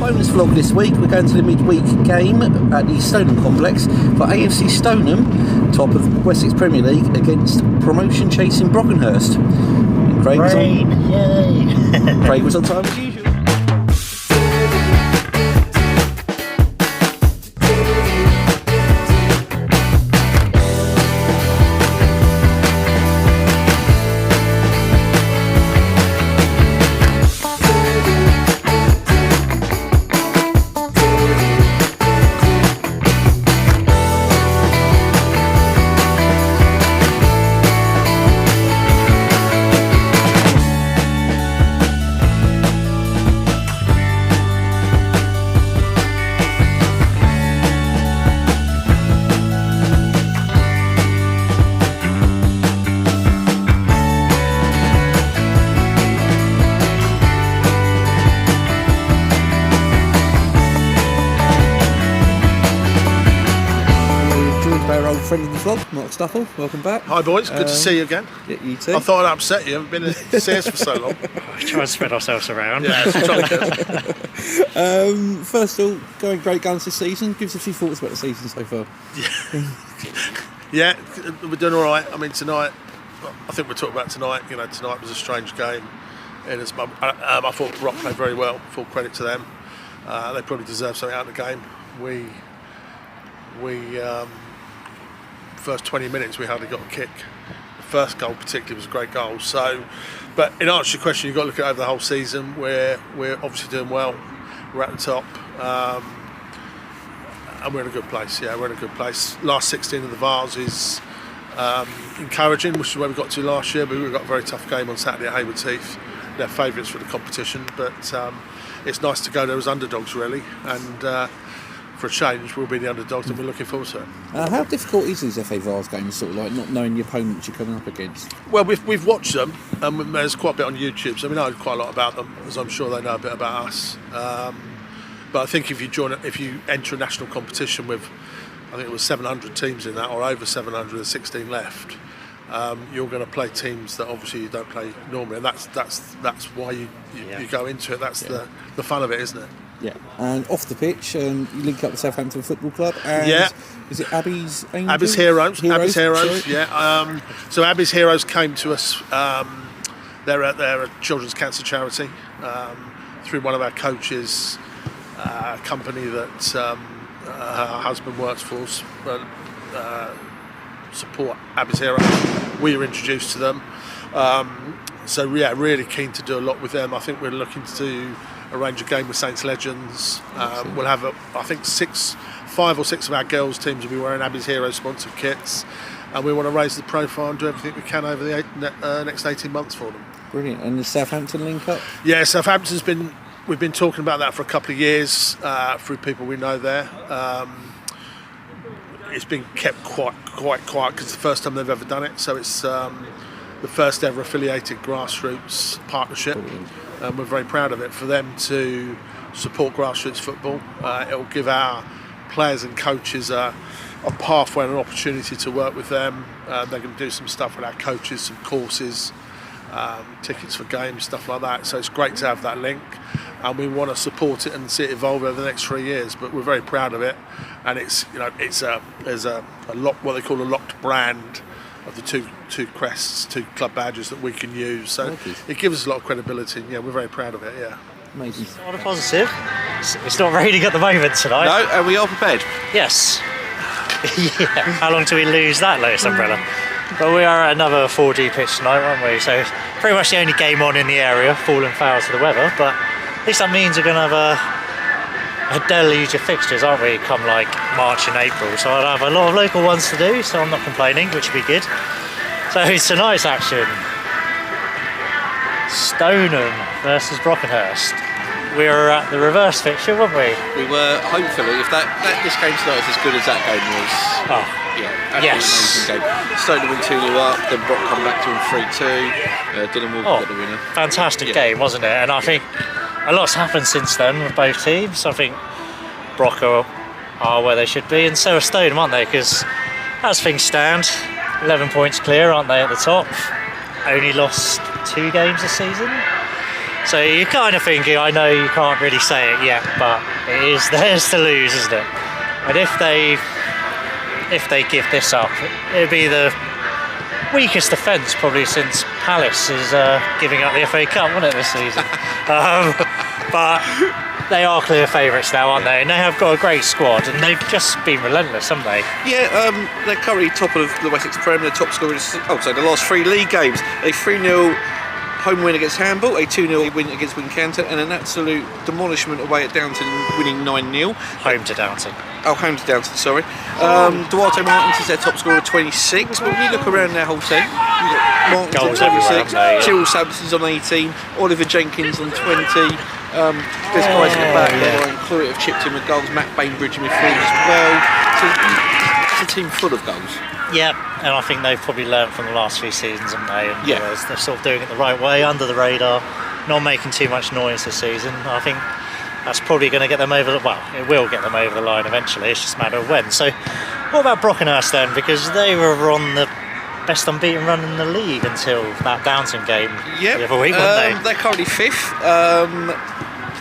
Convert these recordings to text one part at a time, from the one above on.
bonus vlog this week. We're going to the midweek game at the Stoneham complex for AFC Stoneham, top of Wessex Premier League, against promotion chasing Brockenhurst. And Craig was on time as usual. Friend of the vlog, Mark Stuffle, welcome back. Hi boys, good to see you again. Yeah, you too. I thought I'd upset you, haven't been to see us for so long. We try and spread ourselves around. Yeah, it's trying to First of all, going great guns this season. Give us a few thoughts about the season so far. Yeah, we're doing all right. I mean, tonight, I think we'll talk about tonight. You know, tonight was a strange game. I thought Brock played very well, full credit to them. They probably deserve something out of the game. We first 20 minutes we hardly got a kick. The first goal particularly was a great goal. So, but in answer to your question, you've got to look at over the whole season. We're obviously doing well. We're at the top, and we're in a good place. Yeah, we're in a good place. Last 16 of the Vars is encouraging, which is where we got to last year. But we got a very tough game on Saturday at Haywards Heath. They're favourites for the competition, but it's nice to go there as underdogs really, and for a change, we'll be the underdogs, and we're looking forward to it. How difficult is these FA Vars games, sort of like not knowing the opponents you're coming up against? Well, we've watched them, and there's quite a bit on YouTube, so we know quite a lot about them, as I'm sure they know a bit about us. But I think if you enter a national competition with, I think it was 700 teams in that, or over 700, there's 16 left. You're going to play teams that obviously you don't play normally, and that's why you go into it. That's the fun of it, isn't it? Yeah, and off the pitch, you link up with Southampton Football Club. And is it Abbey's Angels? Abbey's Heroes. Abbey's Heroes. Sorry. Yeah. So Abbey's Heroes came to us. They're a children's cancer charity through one of our coaches, a company that her husband works for. Support Abbey's Heroes. We were introduced to them. So yeah, really keen to do a lot with them. I think we're looking to arrange a game with Saints Legends. We'll have, I think, 5 or 6 of our girls' teams will be wearing Abbey's Heroes sponsored kits, and we want to raise the profile and do everything we can over the next 18 months for them. Brilliant. And the Southampton link up? Yeah, we've been talking about that for a couple of years through people we know there. It's been kept quite quiet because it's the first time they've ever done it, so it's the first ever affiliated grassroots partnership. Brilliant. And we're very proud of it. For them to support grassroots football, it will give our players and coaches a pathway and an opportunity to work with them. They're going to do some stuff with our coaches, some courses, tickets for games, stuff like that. So it's great to have that link, and we want to support it and see it evolve over the next 3 years. But we're very proud of it, and there's a what they call a locked brand of the two crests, 2 club badges that we can use. So it gives us a lot of credibility, and yeah, we're very proud of it, yeah. Amazing. On a positive, it's not raining at the moment tonight. No, and we are prepared. Yes. Yeah. How long do we lose that latest umbrella? But we are at another 4D pitch tonight, aren't we? So pretty much the only game on in the area, falling foul to the weather, but at least that means we're going to have a deluge of fixtures, aren't we, come like March and April. So I'll have a lot of local ones to do, so I'm not complaining, which will be good. So tonight's action, Stoneham versus Brockenhurst. We were at the reverse fixture, weren't we? We were, hopefully, if this game tonight is as good as that game was. Oh, yeah, yes. Amazing game. Stoneham win 2-0 up, then Brock come back to him 3-2. Dylan Walker got the winner. Fantastic game, wasn't it? And I think a lot's happened since then with both teams. I think Brock are where they should be, and so are Stoneham, aren't they? Because as things stand, 11 points clear, aren't they, at the top? Only lost 2 games this season. So you're kind of thinking, I know you can't really say it yet, but it is theirs to lose, isn't it? And if they give this up, it'd be the weakest defence probably since Palace is giving up the FA Cup, wouldn't it, this season? But they are clear favourites now, aren't they? And they have got a great squad, and they've just been relentless, haven't they? Yeah, they're currently top of the Wessex Prem. They're top scorers. The last 3 league games. A 3-0 home win against Hamble, a 2-0 win against Wincanton, and an absolute demolishment away at Downton, winning 9-0. Home to Downton. Oh, home to Downton, sorry. Duarte Martins is their top scorer, 26. But when you look around their whole team, you've got Martins Goals on 26, everywhere, Cyril Sampson's on 18, Oliver Jenkins on 20. There's guys in the back there like Cluett have chipped in with goals, Matt Bainbridge in midfield as well. So it's a team full of goals. Yeah, and I think they've probably learned from the last few seasons, haven't they? And Yeah. they're sort of doing it the right way, under the radar, not making too much noise this season. I think that's probably going to get them over the... Well, it will get them over the line eventually, it's just a matter of when. So what about Brockenhurst then? Because they were on the best unbeaten run in the league until that Downton game the other week, weren't they? They're currently 5th.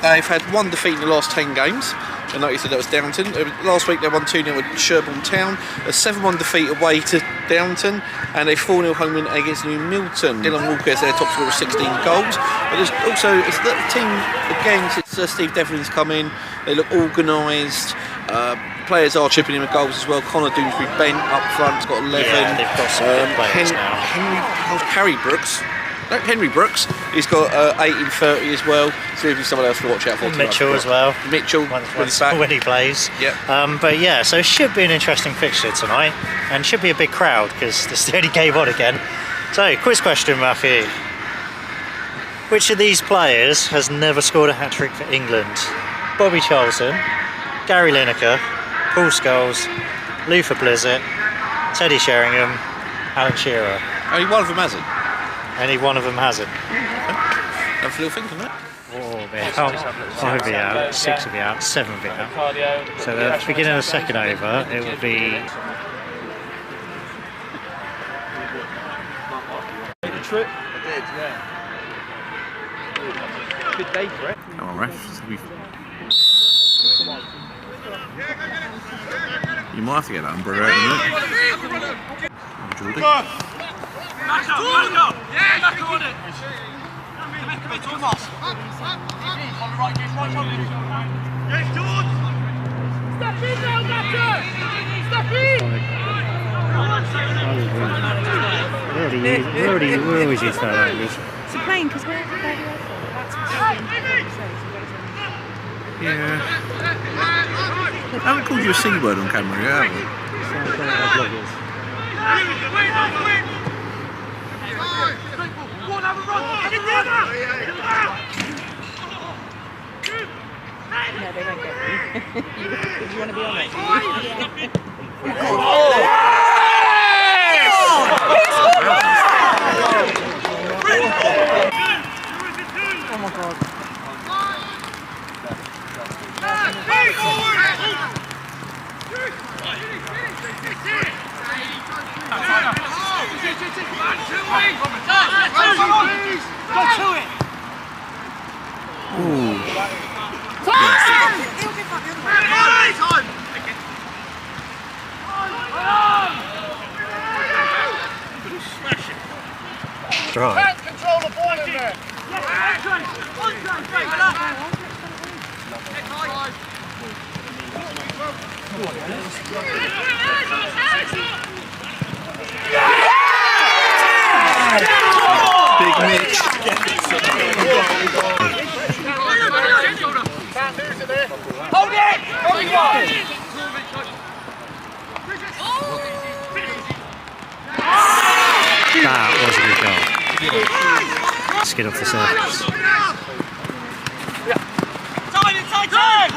They've had 1 defeat in the last 10 games. I noticed that was Downton. Last week they won 2-0 at Sherborne Town, a 7-1 defeat away to Downton, and a 4-0 home win against New Milton. Dylan Walker is their top scorer with 16 goals. But there's also, it's the team, again, since Steve Devlin's come in, they look organised. Players are chipping in with goals as well. Connor Doonesbury Bent up front, has got 11. Yeah, they've got some good players now. Henry Brooks, he's got 8 in 30 as well. So he's someone else to watch out for. Mitchell as well. Mitchell when he plays. Yeah. But yeah, so it should be an interesting fixture tonight, and should be a big crowd because it's the only game on again. So, quiz question, Matthew. Which of these players has never scored a hat-trick for England? Bobby Charlton, Gary Lineker, Paul Scholes, Luther Blizzard, Teddy Sheringham, Alan Shearer. Only one of them hasn't. Any one of them hasn't. Have a little think on that. 4 will be out, 5 will be out, 6 will be out, 7 will be out. So the beginning of the second over, it will be... Trip? I did, yeah. Good day for it. Come on, ref. You might have to get that umbrella out in a minute. Jordy. Back up! Yeah, back on it! Come in, Thomas! On the right, get right on it! Yes, George! Step in now, Backer! Step in! We're always used to that language. It's a plane because we're Yeah. I haven't called you a C word on camera yet, have we? No, they won't get me. If you want to be on it. Oh my god. Go to it! Ooh. Right. Control the ball in there! Big Mitch. Hold it! That was a good goal. Skid off the surface. Time, inside time!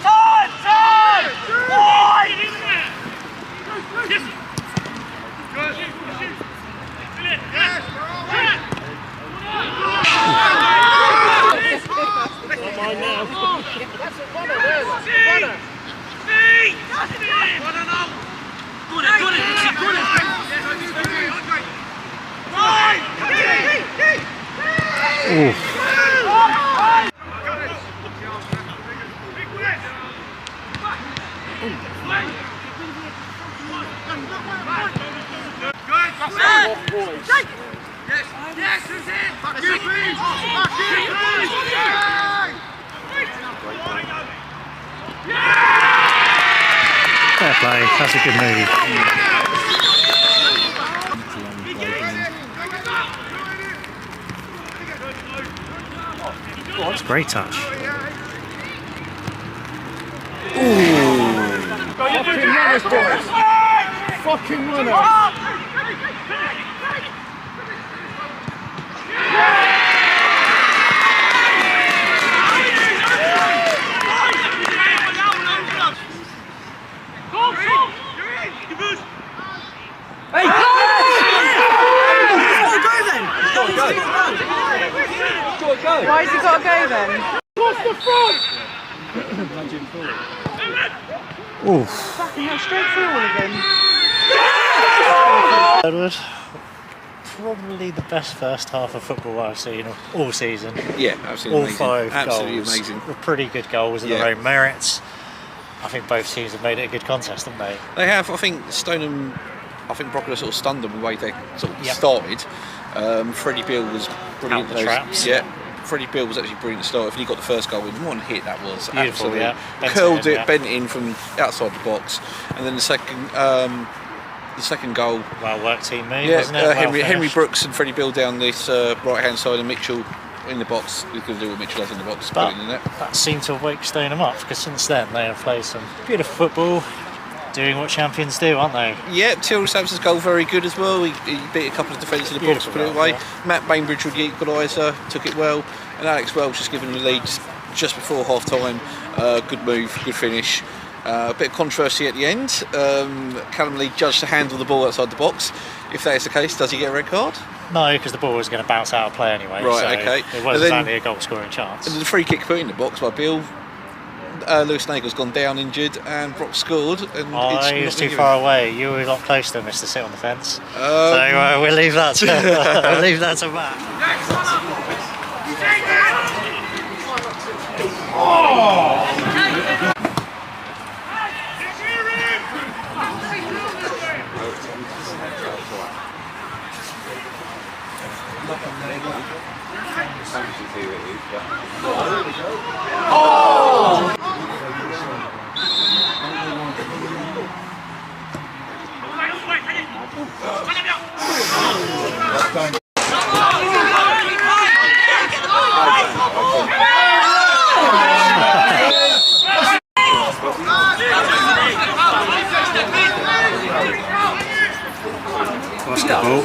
Time! Wide! Fair play, that's a good move. That's a great touch. Fucking runners, boys! Fucking runners! Hey, Why has he got to go then? Across the front! Oof. Fucking hell, straight through all of them. Edward, probably the best first half of football I've seen all season. Yeah, absolutely All amazing. 5 Absolutely goals amazing. were pretty good goals in Yeah. their own merits. I think both teams have made it a good contest, haven't they? They have. I think Stoneham, Brockenhurst sort of stunned them the way they sort of Yep. started. Freddie Beale was brilliant. Out the traps. Yeah. Freddie Beale was actually brilliant to start with, and he got the first goal with one hit. That was Beautiful, absolutely yeah. Bent curled it in, it, yeah. bent in from outside the box, and then the second goal. Well worked team move, Yeah, wasn't it? Well Henry finished. Brooks and Freddie Beale down this right hand side, and Mitchell in the box. We could do what Mitchell does in the box, put But it in the net. that seemed to wake Stoneham up, because since then they have played some beautiful football, doing what champions do, aren't they? Yeah, Tyrrell Sampson's goal very good as well. He beat a couple of defenders in the box, Beautiful put it goal, away. yeah. Matt Bainbridge with the equaliser, took it well, and Alex Welch just given the lead just before half time. Good move, good finish. A bit of controversy at the end. Callum Lee judged to handle the ball outside the box. If that is the case, does he get a red card? No, because the ball was going to bounce out of play anyway. Right, so okay. It And wasn't then- exactly a goal scoring chance. And the free kick put in the box by Bill. Lewis Nagel's gone down injured, and Brock scored. And Oh, it's he not was been too given. far away. You were a lot closer than Mr. Sit on the fence. So we'll leave that to we'll leave that to Matt. Basketball.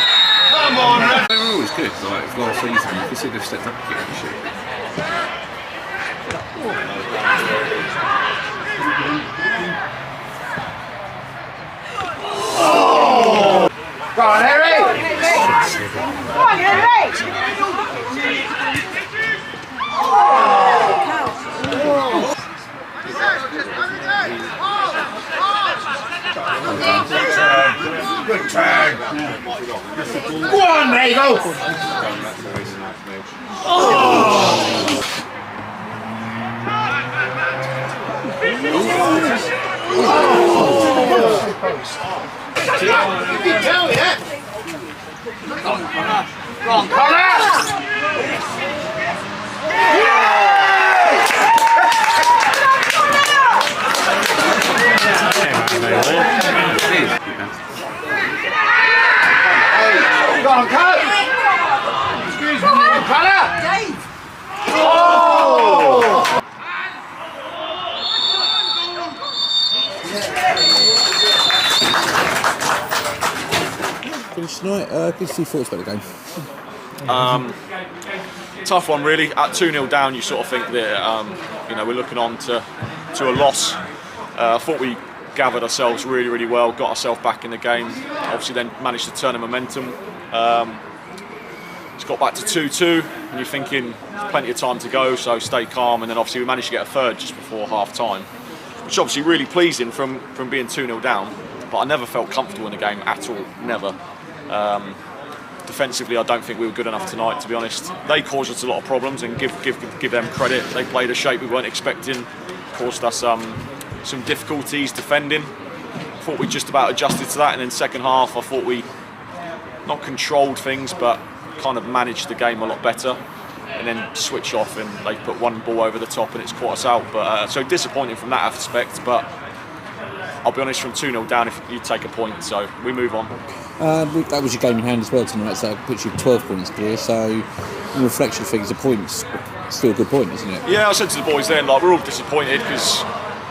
They were always good. Like last season, you could see they've stepped up again and shit. Go on, Harry! Come on, Harry! Good turn! Go on, Nagel! You can tell, yeah? Go on, Connor! Go on, Connor! Excuse me, Connor! Dave! Oh! Finished tonight. Good to see thoughts about the game. Tough one really. At 2-0 down, you sort of think that we're looking on to a loss. I thought we gathered ourselves really well, got ourselves back in the game. Obviously, then managed to turn the momentum. It's got back to 2-2, and you're thinking there's plenty of time to go, so stay calm. And then obviously we managed to get a third just before half time, which is obviously really pleasing from being 2-0 down. But I never felt comfortable in the game at all. Never. Defensively, I don't think we were good enough tonight, to be honest. They caused us a lot of problems, and give them credit. They played a shape we weren't expecting, caused us some difficulties defending. I thought we just about adjusted to that, and then second half, I thought we not controlled things, but kind of managed the game a lot better. and then switch off, and they put one ball over the top and it's caught us out. But so disappointing from that aspect. But I'll be honest, from 2-0 down, if you take a point, so we move on. That was your game in hand as well tonight, so that puts you 12 points clear. So, in reflection of things, a point's still a good point, isn't it? Yeah, I said to the boys then, like, we're all disappointed because,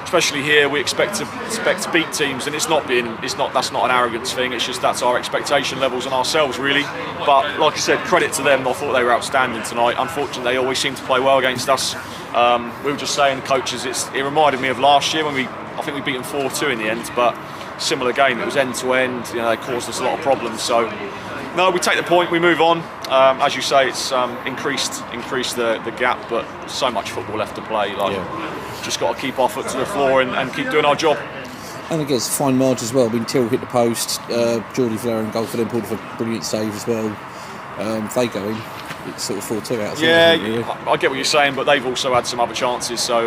especially here, we expect to beat teams, and that's not an arrogance thing. It's just that's our expectation levels on ourselves, really. But like I said, credit to them. I thought they were outstanding tonight. Unfortunately, they always seem to play well against us. We were just saying, coaches, it reminded me of last year when I think we beat them 4-2 in the end, but similar game. It was end to end. You know, they caused us a lot of problems. So no, we take the point. We move on. As you say, it's increased the gap, but so much football left to play. Just got to keep our foot to the floor and keep doing our job. And against fine margin as well. I mean, Till hit the post. Geordie Valera and goal for them, pulled off a brilliant save as well. If they go in, it's sort of 4-2 out. I get what you're saying, but they've also had some other chances. So,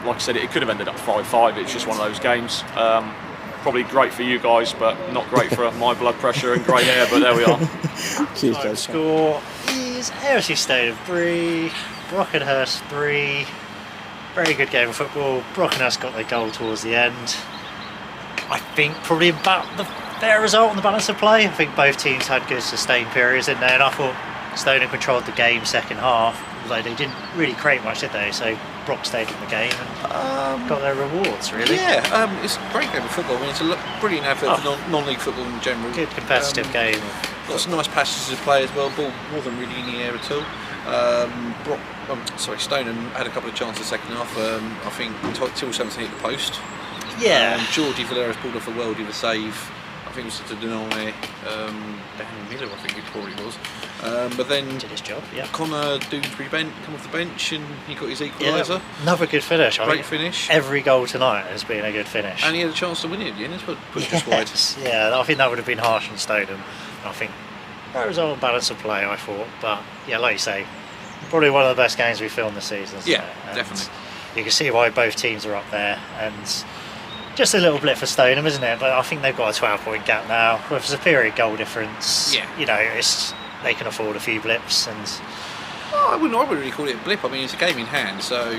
like I said, it could have ended up 5-5. It's just one of those games. Probably great for you guys, but not great for my blood pressure and grey hair. But there we are. Cheers, guys. Score is AFC Stoneham 3, Brockenhurst 3. Very good game of football. Brockenhurst got their goal towards the end. I think probably about the fair result on the balance of play. I think both teams had good sustained periods in there, and I thought Stoneham controlled the game second half, although they didn't really create much, did they? So Brock stayed in the game and got their rewards, really. Yeah, it's a great game of football. I mean, it's a brilliant effort for non-league football in general. Good competitive game. Got some nice passages to play as well. Ball wasn't really in the air at all. Stoneham had a couple of chances second half. I think Till Samson hit the post. Yeah. Geordie Valera's pulled off a worldie of a save. I think it was to deny Dan Miller, I think it probably was. But then did his job, yeah. Connor Doonesbury come off the bench and he got his equaliser. Yeah, another good finish. Great finish. Every goal tonight has been a good finish. And he had a chance to win it at the end, but just wide. Yeah, I think that would have been harsh on Stoneham. I think that was all balance of play, I thought. But yeah, like you say, probably one of the best games we've filmed this season. Yeah, definitely. You can see why both teams are up there, and just a little blip for Stoneham, isn't it? But I think they've got a 12-point gap now with a superior goal difference. Yeah. You know, they can afford a few blips, and I wouldn't really call it a blip. I mean, it's a game in hand, so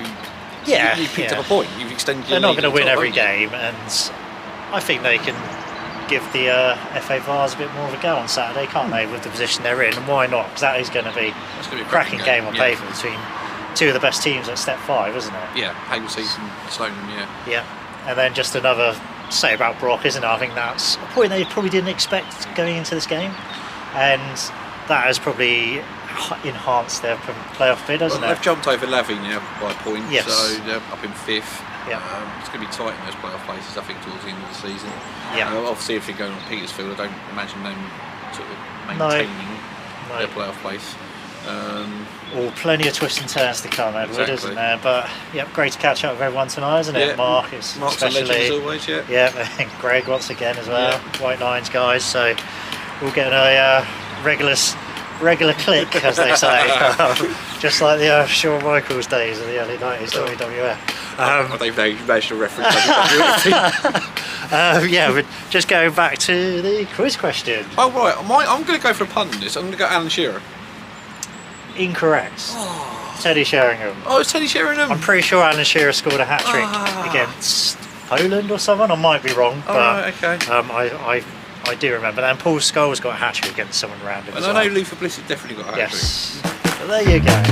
yeah, you picked up a point. You've extended. They're not going to win every game, and I think they can give the FA Vars a bit more of a go on Saturday, can't they? With the position they're in, and why not? Because that is going to be a cracking game on paper between two of the best teams at Step 5, isn't it? Yeah, Hazelseas and Stoneham. Yeah. And then just another say about Brock, isn't it? I think that's a point they probably didn't expect going into this game, and that has probably enhanced their playoff bid, hasn't it? They've jumped over Lavey now by a point, yes. So they're up in 5th. Yeah. It's going to be tight in those playoff places, I think, towards the end of the season. Yeah. Obviously, if they're going on Petersfield, I don't imagine them sort of maintaining their playoff place. Plenty of twists and turns to come, Edward, isn't there? But great to catch up with everyone tonight, isn't it? Mark, Mark's a legend as always, and Greg once again as well. White Lines guys, so we'll get a regular click, as they say, just like the Shawn Michaels days of the early 90s WWF. They've managed to reference but just going back to the quiz question. Oh right, I'm going to go for a pun on this. I'm going to go Alan Shearer. Incorrect. Teddy Sheringham. Oh, it's Teddy Sheringham. I'm pretty sure Alan Shearer scored a hat-trick against Poland or someone. I might be wrong, but I do remember that. And Paul Scholes got a hat-trick against someone random. And I know Luther Bliss has definitely got a hat-trick. Yes. But there you go.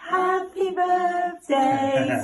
Happy birthday to